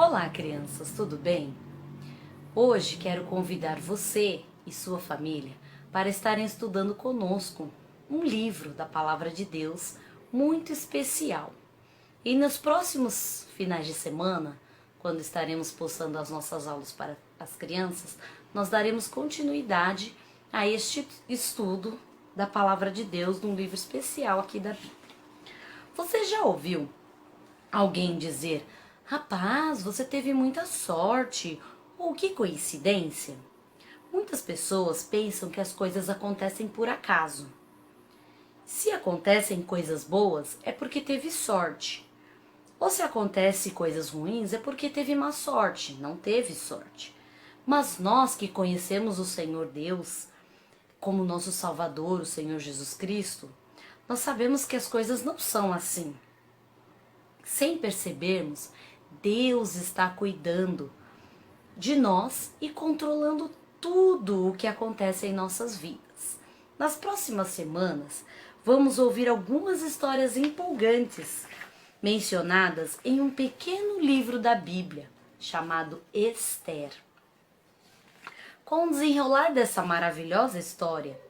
Olá, crianças, tudo bem? Hoje quero convidar você e sua família para estarem estudando conosco um livro da Palavra de Deus muito especial. E nos próximos finais de semana, quando estaremos postando as nossas aulas para as crianças, nós daremos continuidade a este estudo da Palavra de Deus num livro especial aqui da Bíblia. Você já ouviu alguém dizer: rapaz, você teve muita sorte, ou que coincidência? Muitas pessoas pensam que as coisas acontecem por acaso. Se acontecem coisas boas, é porque teve sorte. Ou se acontecem coisas ruins, é porque teve má sorte, não teve sorte. Mas nós que conhecemos o Senhor Deus como nosso Salvador, o Senhor Jesus Cristo, nós sabemos que as coisas não são assim. Sem percebermos, Deus está cuidando de nós e controlando tudo o que acontece em nossas vidas. Nas próximas semanas, vamos ouvir algumas histórias empolgantes mencionadas em um pequeno livro da Bíblia chamado Esther. Com o desenrolar dessa maravilhosa história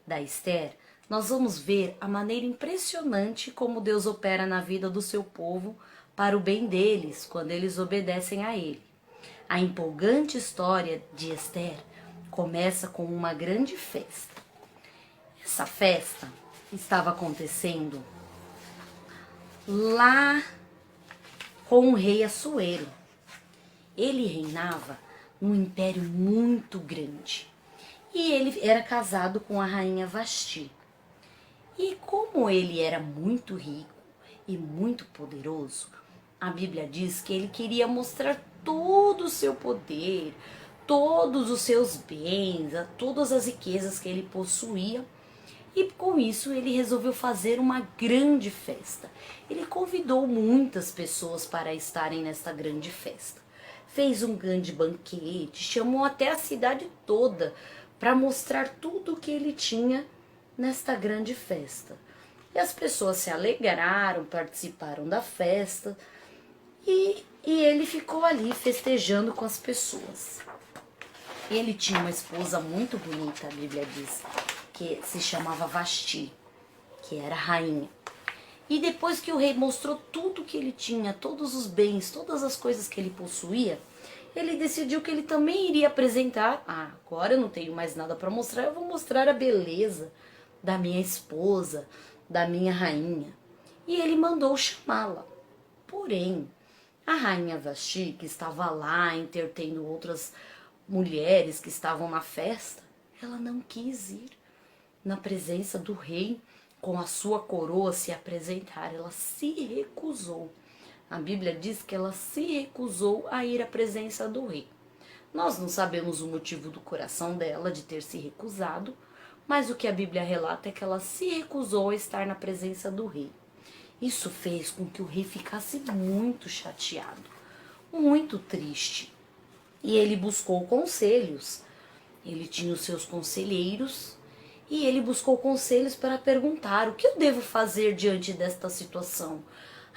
da Esther, nós vamos ver a maneira impressionante como Deus opera na vida do seu povo para o bem deles, quando eles obedecem a Ele. A empolgante história de Esther começa com uma grande festa. Essa festa estava acontecendo lá com o rei Assuero. Ele reinava num império muito grande e ele era casado com a rainha Vasti. E como ele era muito rico e muito poderoso, a Bíblia diz que ele queria mostrar todo o seu poder, todos os seus bens, todas as riquezas que ele possuía. E com isso ele resolveu fazer uma grande festa. Ele convidou muitas pessoas para estarem nesta grande festa. Fez um grande banquete, chamou até a cidade toda para mostrar tudo o que ele tinha nesta grande festa. E as pessoas se alegraram, participaram da festa e ele ficou ali festejando com as pessoas. Ele tinha uma esposa muito bonita, a Bíblia diz, que se chamava Vasti, que era rainha. E depois que o rei mostrou tudo que ele tinha, todos os bens, todas as coisas que ele possuía, ele decidiu que ele também iria apresentar. Agora eu não tenho mais nada para mostrar, eu vou mostrar a beleza da minha esposa, da minha rainha. E ele mandou chamá-la. Porém, a rainha Vasti, que estava lá entretendo outras mulheres que estavam na festa, ela não quis ir na presença do rei com a sua coroa se apresentar. Ela se recusou. A Bíblia diz que ela se recusou a ir à presença do rei. Nós não sabemos o motivo do coração dela de ter se recusado, mas o que a Bíblia relata é que ela se recusou a estar na presença do rei. Isso fez com que o rei ficasse muito chateado, muito triste. E ele buscou conselhos. Ele tinha os seus conselheiros e ele buscou conselhos para perguntar: o que eu devo fazer diante desta situação?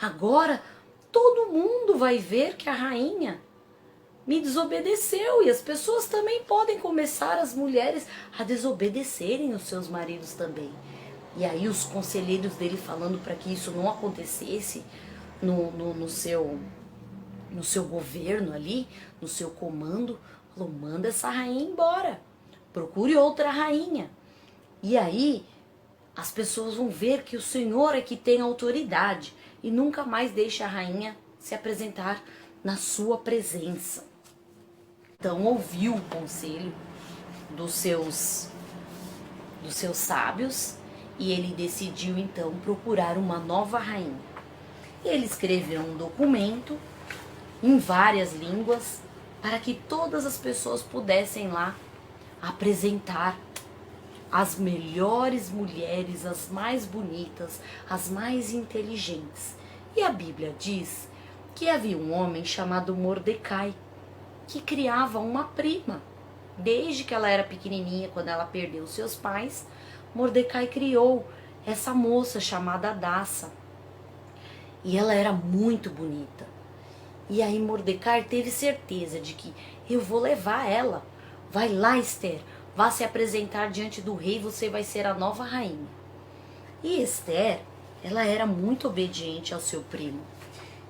Agora todo mundo vai ver que a rainha me desobedeceu e as pessoas também podem começar, as mulheres, a desobedecerem os seus maridos também. E aí os conselheiros dele falando para que isso não acontecesse no seu governo ali, no seu comando, falou: manda essa rainha embora, procure outra rainha. E aí as pessoas vão ver que o Senhor é que tem autoridade e nunca mais deixa a rainha se apresentar na sua presença. Então ouviu o conselho dos seus sábios e ele decidiu então procurar uma nova rainha. Ele escreveu um documento em várias línguas para que todas as pessoas pudessem lá apresentar as melhores mulheres, as mais bonitas, as mais inteligentes. E a Bíblia diz que havia um homem chamado Mordecai que criava uma prima. Desde que ela era pequenininha, quando ela perdeu seus pais, Mordecai criou essa moça chamada Hadassa. E ela era muito bonita. E aí Mordecai teve certeza de que eu vou levar ela. Vai lá, Esther, vá se apresentar diante do rei, você vai ser a nova rainha. E Esther, ela era muito obediente ao seu primo.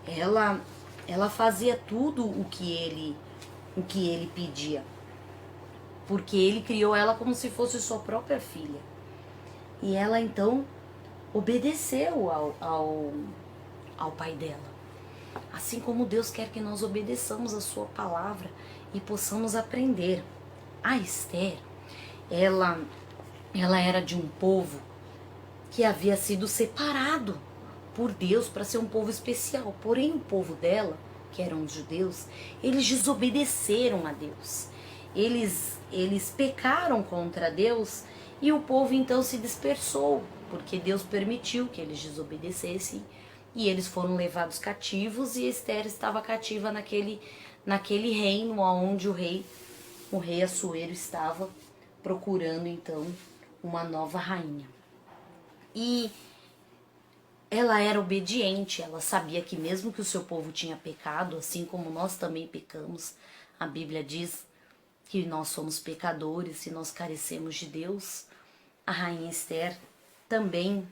Ela fazia tudo o que ele pedia, porque ele criou ela como se fosse sua própria filha. E ela então obedeceu ao pai dela. Assim como Deus quer que nós obedeçamos a sua palavra e possamos aprender. A Esther, ela era de um povo que havia sido separado por Deus para ser um povo especial. Porém, o povo dela, que eram os judeus, eles desobedeceram a Deus. Eles pecaram contra Deus e o povo então se dispersou, porque Deus permitiu que eles desobedecessem e eles foram levados cativos e Esther estava cativa naquele reino onde o rei Assuero estava procurando então uma nova rainha. E ela era obediente, ela sabia que mesmo que o seu povo tinha pecado, assim como nós também pecamos, a Bíblia diz que nós somos pecadores e nós carecemos de Deus. A rainha Esther também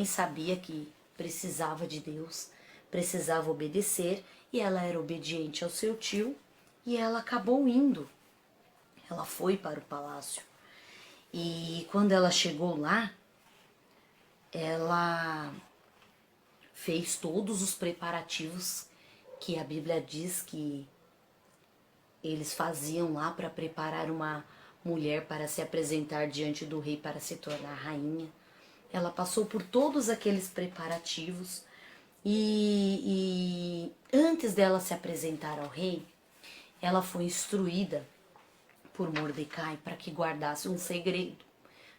sabia que precisava de Deus, precisava obedecer, e ela era obediente ao seu tio, e ela acabou indo. Ela foi para o palácio. E quando ela chegou lá, ela fez todos os preparativos que a Bíblia diz que eles faziam lá para preparar uma mulher para se apresentar diante do rei para se tornar rainha. Ela passou por todos aqueles preparativos e antes dela se apresentar ao rei, ela foi instruída por Mordecai para que guardasse um segredo.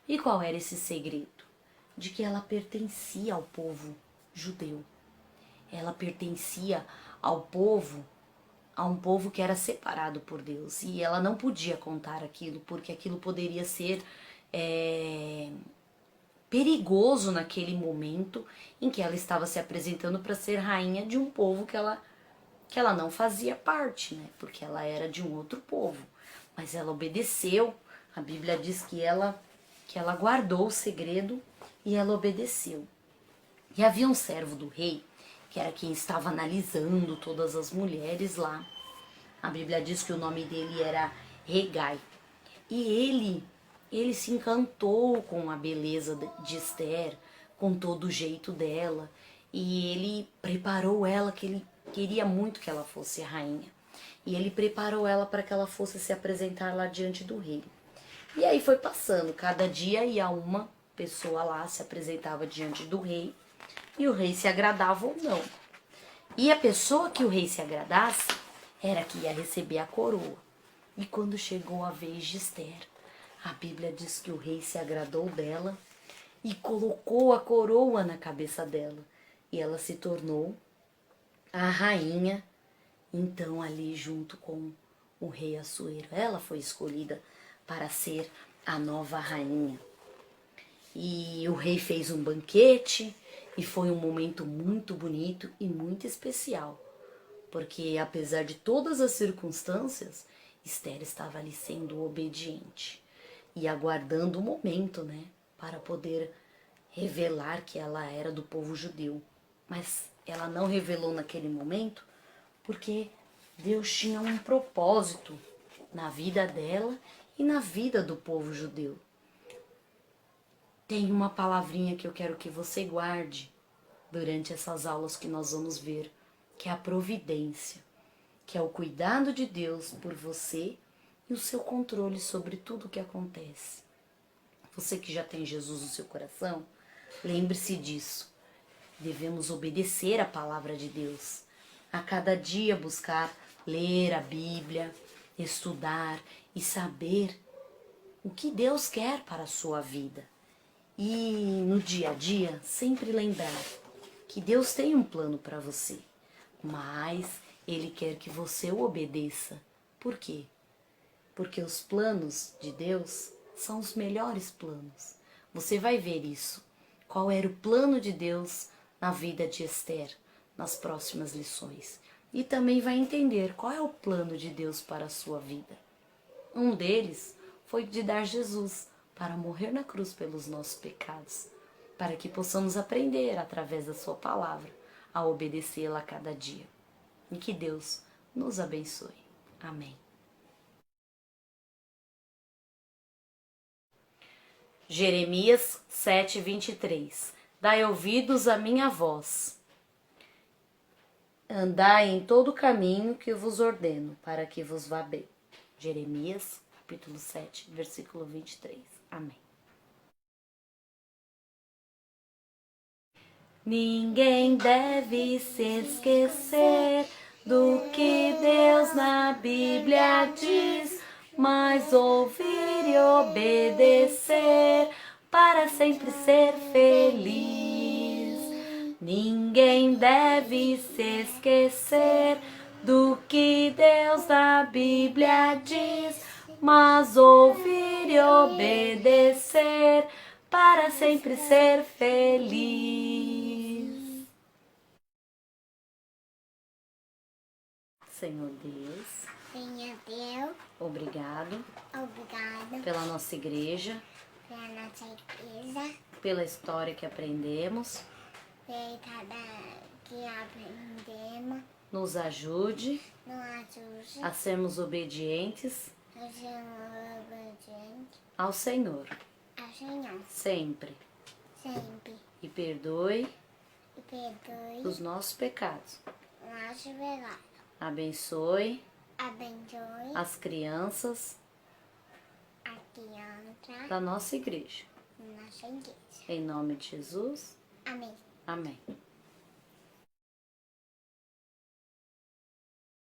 E qual era esse segredo? De que ela pertencia ao povo judeu. Ela pertencia a um povo que era separado por Deus. E ela não podia contar aquilo, porque aquilo poderia ser perigoso naquele momento em que ela estava se apresentando para ser rainha de um povo que ela não fazia parte, né? Porque ela era de um outro povo. Mas ela obedeceu. A Bíblia diz que ela guardou o segredo e ela obedeceu. E havia um servo do rei, que era quem estava analisando todas as mulheres lá. A Bíblia diz que o nome dele era Hegai. E ele se encantou com a beleza de Esther, com todo o jeito dela. E ele preparou ela, que ele queria muito que ela fosse a rainha. E ele preparou ela para que ela fosse se apresentar lá diante do rei. E aí foi passando, cada dia ia uma pessoa lá, se apresentava diante do rei, e o rei se agradava ou não. E a pessoa que o rei se agradasse era que ia receber a coroa. E quando chegou a vez de Esther, a Bíblia diz que o rei se agradou dela e colocou a coroa na cabeça dela. E ela se tornou a rainha, então ali junto com o rei Assuero. Ela foi escolhida para ser a nova rainha. E o rei fez um banquete e foi um momento muito bonito e muito especial. Porque apesar de todas as circunstâncias, Esther estava ali sendo obediente e aguardando o momento, né, para poder revelar que ela era do povo judeu. Mas ela não revelou naquele momento porque Deus tinha um propósito na vida dela e na vida do povo judeu. Tem uma palavrinha que eu quero que você guarde durante essas aulas que nós vamos ver, que é a providência, que é o cuidado de Deus por você e o seu controle sobre tudo o que acontece. Você que já tem Jesus no seu coração, lembre-se disso. Devemos obedecer a palavra de Deus. A cada dia buscar ler a Bíblia, estudar e saber o que Deus quer para a sua vida. E no dia a dia, sempre lembrar que Deus tem um plano para você, mas Ele quer que você o obedeça. Por quê? Porque os planos de Deus são os melhores planos. Você vai ver isso. Qual era o plano de Deus na vida de Esther nas próximas lições. e também vai entender qual é o plano de Deus para a sua vida. Um deles foi de dar Jesus para morrer na cruz pelos nossos pecados, para que possamos aprender através da sua palavra a obedecê-la a cada dia. E que Deus nos abençoe. Amém. Jeremias 7:23. Dai ouvidos à minha voz. Andai em todo o caminho que vos ordeno, para que vos vá bem. Jeremias, capítulo 7, versículo 23. Amém. Ninguém deve se esquecer do que Deus na Bíblia diz, mas ouvir e obedecer para sempre ser feliz. Ninguém deve se esquecer do que Deus na Bíblia diz, mas ouvir e obedecer para sempre ser feliz. Senhor Deus, obrigado pela nossa igreja, pela história que aprendemos. Nos ajude a sermos obedientes ao Senhor. Sempre. E perdoe os nossos pecados. Abençoe as crianças da nossa igreja. Em nome de Jesus. Amém. Amém.